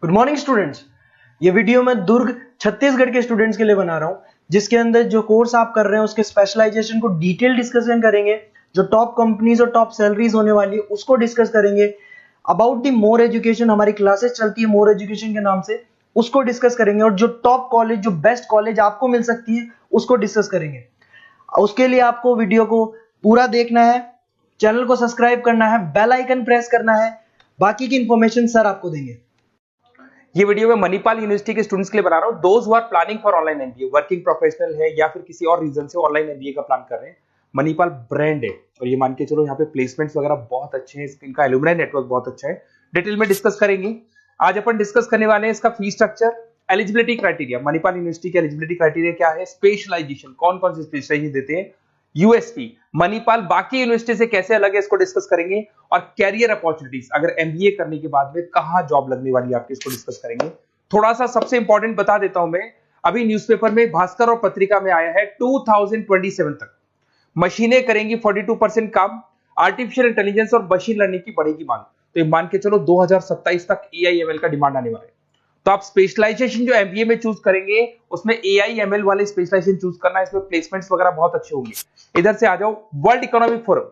Good morning students. ये video मैं दुर्ग छत्तीसगढ़ के स्टूडेंट्स के लिए बना रहा हूँ, जिसके अंदर जो कोर्स आप कर रहे हैं उसके स्पेशलाइजेशन को डिटेल डिस्कशन करेंगे। जो टॉप कंपनीज और टॉप सैलरीज होने वाली है उसको डिस्कस करेंगे। अबाउट दी मोर एजुकेशन हमारी क्लासेस चलती है मोर एजुकेशन के नाम से, उसको डिस्कस करेंगे। और जो टॉप कॉलेज, जो बेस्ट कॉलेज आपको मिल सकती है उसको डिस्कस करेंगे। उसके लिए आपको वीडियो को पूरा देखना है, चैनल को सब्सक्राइब करना है, बेल आइकन प्रेस करना है। बाकी की इंफॉर्मेशन सर आपको देंगे। ये वीडियो मैं मणिपाल यूनिवर्सिटी के स्टूडेंट्स के लिए बना रहा हूं। Those who are planning for online MBA, working professional है या फिर किसी और रीजन से ऑनलाइन एमबीए का प्लान कर रहे हैं। मणिपाल ब्रांड है और ये मान के चलो यहाँ पे प्लेसमेंट्स वगैरह बहुत अच्छे हैं, इनका एलुमनाई नेटवर्क बहुत अच्छा है। डिटेल में डिस्कस करेंगे। आज अपन डिस्कस करने वाले हैं इसका fee structure, eligibility criteria, Manipal university के एलिजिबिलिटी क्राइटेरिया क्या है, स्पेशलाइजेशन, कौन कौन से स्पेशलाइजेशन देते हैं, यूएसपी, मणिपाल बाकी यूनिवर्सिटी से कैसे अलग है इसको डिस्कस करेंगे। और कैरियर अपॉर्चुनिटीज, अगर एमबीए करने के बाद में कहां जॉब लगने वाली है आपकी, इसको डिस्कस करेंगे। थोड़ा सा सबसे इंपॉर्टेंट बता देता हूं मैं, अभी न्यूज़पेपर में, भास्कर और पत्रिका में आया है 2027 तक मशीनें करेंगी 42% काम, आर्टिफिशियल इंटेलिजेंस और मशीन लर्निंग की बढ़ेगी मांग। तो ये मान के चलो 2027 तक एआईएमएल का डिमांड आने वाला है। तो आप स्पेशलाइजेशन जो एमबीए में चूज करेंगे उसमें एआईएमएल वाले स्पेशलाइजेशन चूज करना है, इसमें प्लेसमेंट्स वगैरह बहुत अच्छे होंगे। इधर से आ जाओ, वर्ल्ड इकोनॉमिक फोरम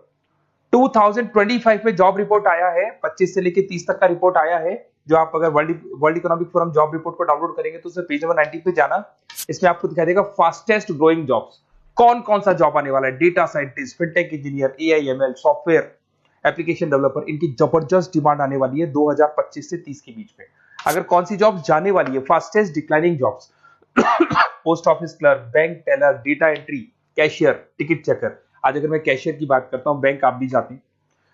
2025 में जॉब रिपोर्ट आया है, 25 से लेकर 30 तक का रिपोर्ट आया है। जो आप अगर world economic forum job report को डाउनलोड करेंगे तो उसमें पेज नंबर 90 पे जाना, इसमें आपको दिखाई देगा फास्टेस्ट ग्रोइंग जॉब्स, कौन कौन सा जॉब आने वाला है। Data scientist, fintech engineer, AIML, software application developer, इनकी जबरदस्त डिमांड आने वाली है 2025 से 30 के बीच में। अगर कौन सी जॉब जाने वाली है, fastest declining jobs, post office clerk, bank teller, data entry, cashier, ticket checker. आज अगर मैं कैशियर की बात करता हूं, बैंक आप भी जाते हैं,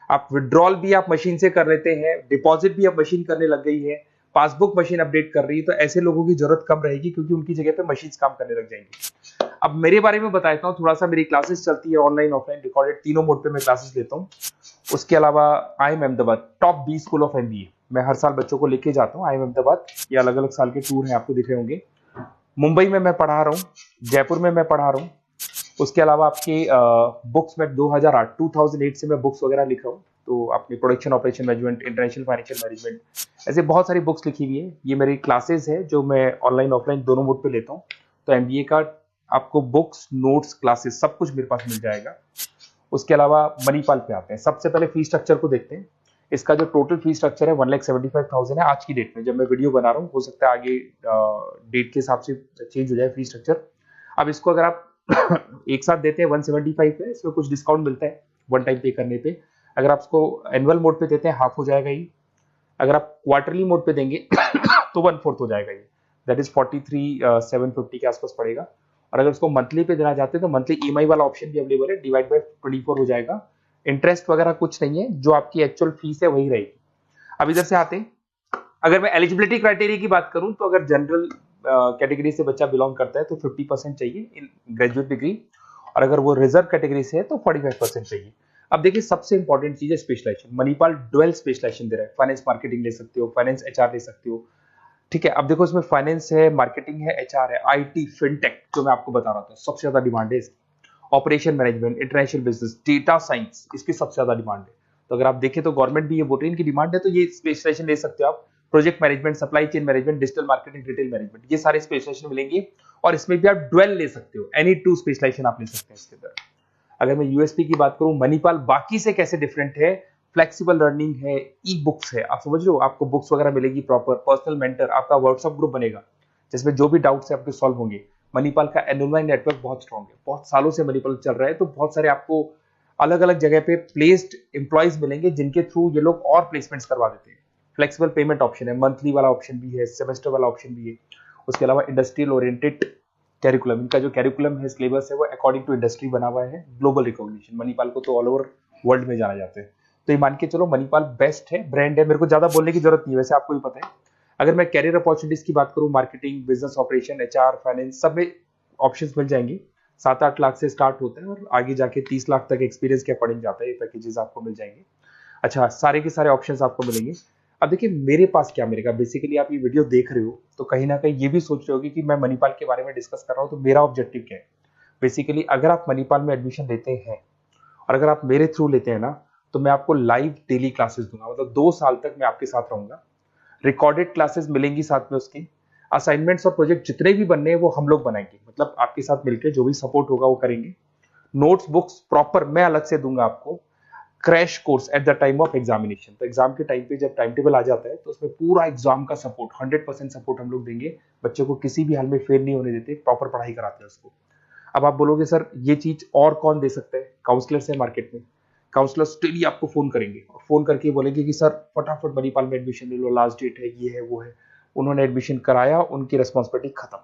आप विड्रॉल भी आप मशीन से कर लेते हैं, डिपॉजिट भी अब मशीन करने लग गई है, पासबुक मशीन अपडेट कर रही है, तो ऐसे लोगों की जरूरत कम रहेगी क्योंकि उनकी जगह पे मशीन काम करने लग जाएंगी। अब मेरे बारे में बताता हूँ थोड़ा सा, मेरी क्लासेस चलती है ऑनलाइन ऑफलाइन रिकॉर्डेड, तीनों मोड पे मैं क्लासेस लेता हूँ। उसके अलावा IIM Ahmedabad top 20 school of MBA, मैं हर साल बच्चों को लेके जाता हूँ IIM अहमदाबाद। ये अलग अलग साल के टूर हैं, आपको दिख रहे होंगे। मुंबई में मैं पढ़ा रहा हूँ, जयपुर में मैं पढ़ा रहा हूँ। उसके अलावा आपके बुक्स में 2008 से मैं बुक्स वगैरह लिख रहा हूँ, तो आपने production operation management, international financial management, ऐसे बहुत सारी बुक्स लिखी हुई है। ये मेरी क्लासेस है जो मैं ऑनलाइन ऑफलाइन दोनों मोड पे लेता हूँ। तो एमबीए का आपको बुक्स, नोट्स, क्लासेस सब कुछ मेरे पास मिल जाएगा। उसके अलावा मणिपाल पे आते हैं। सबसे पहले फी स्ट्रक्चर को देखते हैं। इसका जो टोटल फी स्ट्रक्चर है 1,75,000 है आज की डेट में, जब मैं वीडियो बना रहा हूँ। हो सकता है आगे डेट के हिसाब से चेंज हो जाए फी स्ट्रक्चर। अब इसको अगर आप एक साथ देते हैं 175 पे, इसमें कुछ डिस्काउंट मिलता है वन टाइम पे करने पे। अगर आप इसको एनुअल मोड पे देते हैं हाफ हो जाएगा ये। अगर आप क्वार्टरली मोड पे देंगे तो 1/4 हो जाएगा ये, दैट इज 43,750 के आसपास पड़ेगा। और अगर उसको मंथली पे देना चाहते हैं तो मंथली ईएमआई वाला ऑप्शन भी अवेलेबल है, डिवाइड बाय 24 हो जाएगा। इंटरेस्ट वगैरह कुछ नहीं है, जो आपकी एक्चुअल फीस है वही रहेगी। अब इधर से आते हैं, अगर मैं एलिजिबिलिटी क्राइटेरिया की बात करूं तो अगर जनरल कैटेगरी से बच्चा बिलोंग करता है तो 50% चाहिए इन ग्रेजुएट डिग्री, और अगर वो रिजर्व कैटेगरी से है तो 45% चाहिए। अब देखिए, सबसे इंपॉर्टेंट चीज है स्पेशलाइजेशन। मणिपाल डुअल स्पेशलाइजेशन दे रहा है, फाइनेंस मार्केटिंग ले सकते हो, फाइनेंस एचआर ले सकते हो। ठीक है, अब देखो इसमें फाइनेंस है, मार्केटिंग है, एचआर है, आईटी, फिनटेक जो मैं आपको बता रहा था सबसे ज्यादा डिमांड है इसकी। Operation management, international business, data science, इसकी सबसे ज्यादा डिमांड है। तो अगर आप देखें तो गवर्नमेंट भी ये बोल रही है इनकी डिमांड है, तो ये स्पेशलाइजेशन ले सकते हो आप। Project management, supply chain management, digital marketing, retail management, ये सारे स्पेशलाइजेशन मिलेंगे। और इसमें भी आप डुअल ले सकते हो, एनी टू स्पेशलाइजेशन आप ले सकते हैं इसके अंदर। अगर मैं यूएसपी की बात करूं, मणिपाल बाकी से कैसे डिफरेंट है, फ्लेक्सिबल लर्निंग है, ई बुक्स है, आप समझ रहे हो, आपको बुक्स वगैरह मिलेगी प्रॉपर, पर्सनल मेंटर, आपका व्हाट्सएप ग्रुप बनेगा जिसमें जो भी डाउट्स है आपके सॉल्व होंगे। मणिपाल का एनुअल नेटवर्क बहुत स्ट्रॉन्ग है, बहुत सालों से मणिपाल चल रहा है, तो बहुत सारे आपको अलग अलग जगह पे प्लेस्ड एम्प्लॉयज मिलेंगे जिनके थ्रू ये लोग और प्लेसमेंट्स करवा देते हैं। फ्लेक्सिबल पेमेंट ऑप्शन है, मंथली वाला ऑप्शन भी है, सेमेस्टर वाला ऑप्शन भी है। उसके अलावा इंडस्ट्रियल ओरिएंटेड कैरिकुलम, इनका जो कैरिकुलम है, सिलेबस है, वो अकॉर्डिंग टू इंडस्ट्री बना हुआ है। ग्लोबल रिकॉग्निशन, मणिपाल को तो ऑल ओवर वर्ल्ड में जाना जाता है। तो ये मान के चलो मणिपाल बेस्ट है, ब्रांड है, मेरे को ज्यादा बोलने की जरूरत नहीं है, वैसे आपको भी पता है। अगर मैं कैरियर अपॉर्चुनिटीज की बात करूं, marketing, business operation, HR, finance, सब में ऑप्शंस मिल जाएंगे। 7-8 लाख से स्टार्ट होता है और आगे जाके 30 लाख तक एक्सपीरियंस के अकॉर्डिंग जाता है, ये पैकेजेस आपको मिल जाएंगे। अच्छा, सारे के सारे ऑप्शंस आपको मिलेंगे। अब देखिए मेरे पास क्या मिलेगा, बेसिकली आप ये वीडियो देख रहे हो तो कहीं ना कहीं ये भी सोच रहे होगे कि मैं मणिपाल के बारे में डिस्कस कर रहा हूँ, तो मेरा ऑब्जेक्टिव क्या है। बेसिकली अगर आप मणिपाल में एडमिशन लेते हैं और अगर आप मेरे थ्रू लेते हैं ना, तो मैं आपको लाइव डेली क्लासेस दूंगा, मतलब 2 साल तक मैं आपके साथ रहूंगा। रिकॉर्डेड क्लासेस मिलेंगी साथ में उसकी, असाइनमेंट्स और प्रोजेक्ट जितने भी बनने हैं वो हम लोग बनाएंगे, मतलब आपके साथ मिलकर जो भी सपोर्ट होगा वो करेंगे। नोट्स बुक्स प्रॉपर मैं अलग से दूंगा आपको। Crash course at the time of examination, तो एग्जाम के टाइम पे जब टाइम टेबल आ जाता है तो उसमें पूरा एग्जाम का सपोर्ट 100% सपोर्ट हम लोग देंगे, बच्चों को किसी भी हाल में फेल नहीं होने देते, प्रॉपर पढ़ाई कराते हैं उसको। अब आप बोलोगे सर ये चीज और कौन दे सकता है? काउंसलर्स है मार्केट में, काउंसलर्स डेली आपको फोन करेंगे और फोन करके बोलेंगे कि सर फटाफट मणिपाल में एडमिशन ले लो, लास्ट डेट है, ये है वो है। उन्होंने एडमिशन कराया, उनकी रिस्पॉन्सिबिलिटी खत्म।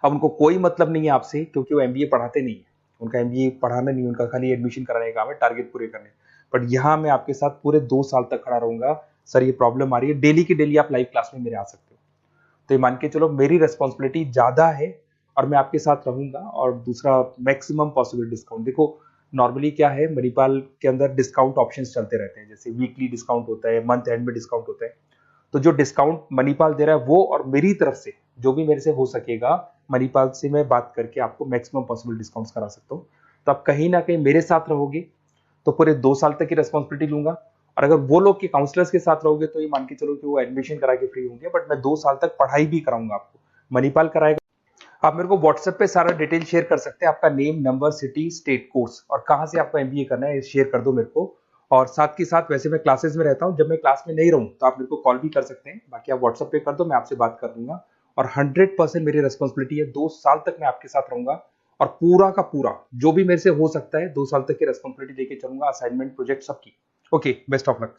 अब उनको कोई मतलब नहीं है आपसे, क्योंकि वो एमबीए पढ़ाते नहीं है, उनका एमबीए पढ़ाना नहीं, उनका खाली एडमिशन कराने का काम है, टारगेट पूरे करने। बट यहाँ मैं आपके साथ पूरे 2 साल तक खड़ा रहूंगा, सर ये प्रॉब्लम आ रही है, डेली की डेली आप लाइव क्लास में मेरे आ सकते हो। तो ये मान के चलो मेरी रिस्पॉन्सिबिलिटी ज्यादा है और मैं आपके साथ रहूंगा। और दूसरा, मैक्सिमम पॉसिबल डिस्काउंट। देखो नॉर्मली क्या है, मणिपाल के अंदर डिस्काउंट ऑप्शंस चलते रहते हैं, जैसे वीकली डिस्काउंट होता है, मंथ एंड में डिस्काउंट होता है। तो जो डिस्काउंट मणिपाल दे रहा है वो, और मेरी तरफ से जो भी मेरे से हो सकेगा, मणिपाल से मैं बात करके आपको मैक्सिमम पॉसिबल डिस्काउंट्स करा सकता हूँ। तो आप कहीं ना कहीं मेरे साथ रहोगे तो पूरे 2 साल तक की रेस्पॉन्सिबिलिटी लूंगा। और अगर वो लोग के काउंसलर्स के साथ रहोगे तो ये मान के चलो कि वो एडमिशन करा के फ्री होंगे, बट मैं 2 साल तक पढ़ाई भी कराऊंगा आपको, मणिपाल कराएगा। आप मेरे को व्हाट्सएप पे सारा डिटेल शेयर कर सकते हैं, आपका name, number, city, state, course और कहाँ से आपको एमबीए करना है शेयर कर दो मेरे को। और साथ के साथ वैसे मैं क्लासेस में रहता हूँ, जब मैं क्लास में नहीं रहूँ तो आप मेरे को कॉल भी कर सकते हैं, बाकी आप व्हाट्सएप पे कर दो, मैं आपसे बात कर दूंगा। और 100% मेरी रिस्पॉन्सिबिलिटी है, 2 साल तक मैं आपके साथ रहूंगा और पूरा का पूरा जो भी मेरे से हो सकता है 2 साल तक की रिस्पॉन्सिबिलिटी लेके चलूंगा, असाइनमेंट, प्रोजेक्ट सबकी। Okay, best of luck.